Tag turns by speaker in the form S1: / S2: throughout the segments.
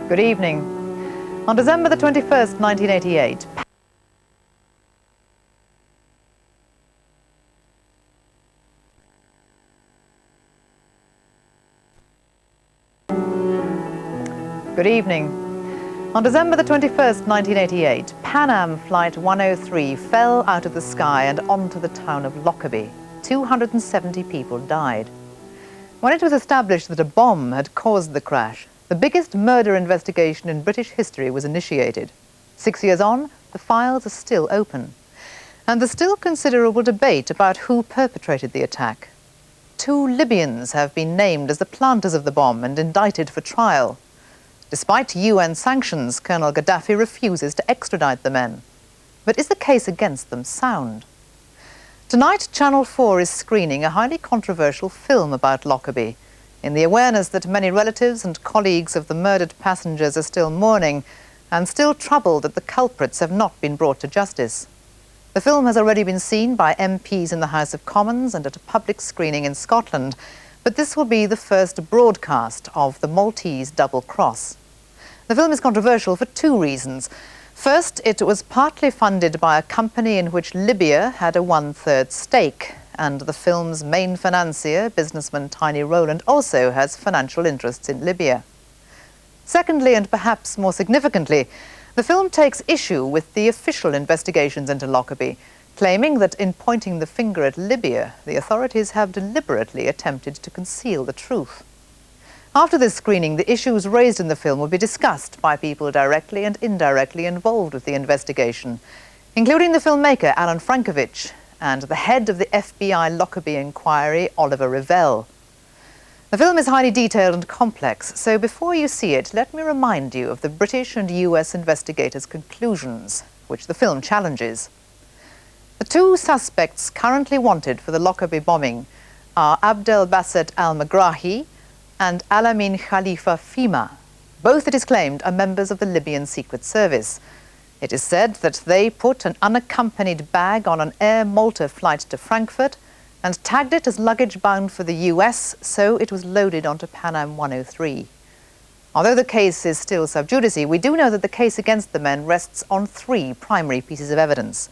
S1: Good evening. On December the 21st, 1988, Good evening. On December the 21st, 1988, Pan Am Flight 103 fell out of the sky and onto the town of Lockerbie. 270 people died. When it was established that a bomb had caused the crash, the biggest murder investigation in British history was initiated. 6 years on, the files are still open. And there's still considerable debate about who perpetrated the attack. 2 Libyans have been named as the planters of the bomb and indicted for trial. Despite UN sanctions, Colonel Gaddafi refuses to extradite the men. But is the case against them sound? Tonight, Channel 4 is screening a highly controversial film about Lockerbie, in the awareness that many relatives and colleagues of the murdered passengers are still mourning and still troubled that the culprits have not been brought to justice. The film has already been seen by MPs in the House of Commons and at a public screening in Scotland, but this will be the first broadcast of The Maltese Double Cross. The film is controversial for 2 reasons. First, it was partly funded by a company in which Libya had a 1/3 stake, and the film's main financier, businessman Tiny Rowland, also has financial interests in Libya. Secondly, and perhaps more significantly, the film takes issue with the official investigations into Lockerbie, claiming that in pointing the finger at Libya, the authorities have deliberately attempted to conceal the truth. After this screening, the issues raised in the film will be discussed by people directly and indirectly involved with the investigation, including the filmmaker Alan Frankovich and the head of the FBI Lockerbie inquiry, Oliver Revell. The film is highly detailed and complex, so before you see it, let me remind you of the British and US investigators' conclusions, which the film challenges. The 2 suspects currently wanted for the Lockerbie bombing are Abdel Basset al-Megrahi and Alamin Khalifa Fima. Both, it is claimed, are members of the Libyan Secret Service. It is said that they put an unaccompanied bag on an Air Malta flight to Frankfurt and tagged it as luggage bound for the US, so it was loaded onto Pan Am 103. Although the case is still sub judice, we do know that the case against the men rests on 3 primary pieces of evidence.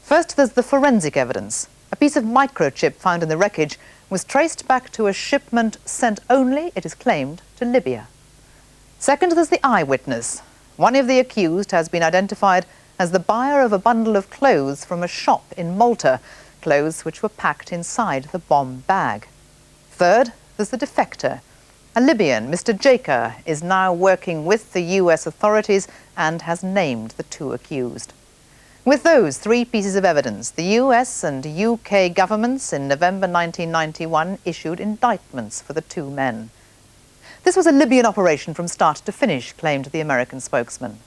S1: First, there's the forensic evidence. A piece of microchip found in the wreckage was traced back to a shipment sent only, it is claimed, to Libya. Second, there's the eyewitness. One of the accused has been identified as the buyer of a bundle of clothes from a shop in Malta, clothes which were packed inside the bomb bag. Third, there's the defector. A Libyan, Mr. Jaka, is now working with the US authorities and has named the 2 accused. With those 3 pieces of evidence, the US and UK governments in November 1991 issued indictments for the 2 men. This was a Libyan operation from start to finish, claimed the American spokesman.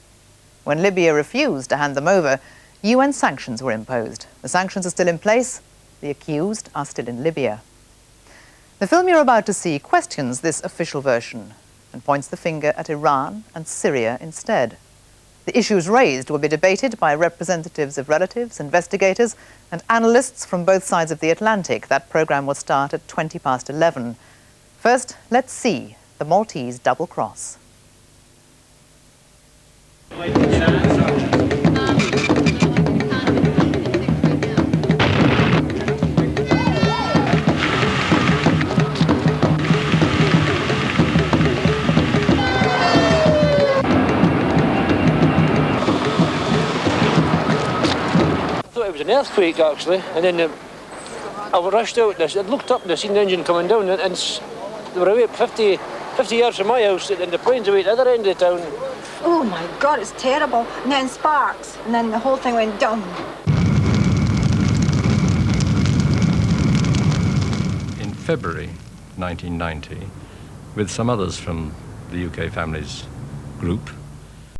S1: When Libya refused to hand them over, UN sanctions were imposed. The sanctions are still in place. The accused are still in Libya. The film you're about to see questions this official version and points the finger at Iran and Syria instead. The issues raised will be debated by representatives of relatives, investigators, and analysts from both sides of the Atlantic. That program will start at 11:20. First, let's see The Maltese Double Cross.
S2: It was an earthquake actually, and then I rushed out and I looked up and I seen the engine coming down, and they were away 50 yards from my house, and the plane's away at the other end of town.
S3: Oh my God, it's terrible. And then sparks, and then the whole thing went down.
S4: In February 1990, with some others from the UK Families group,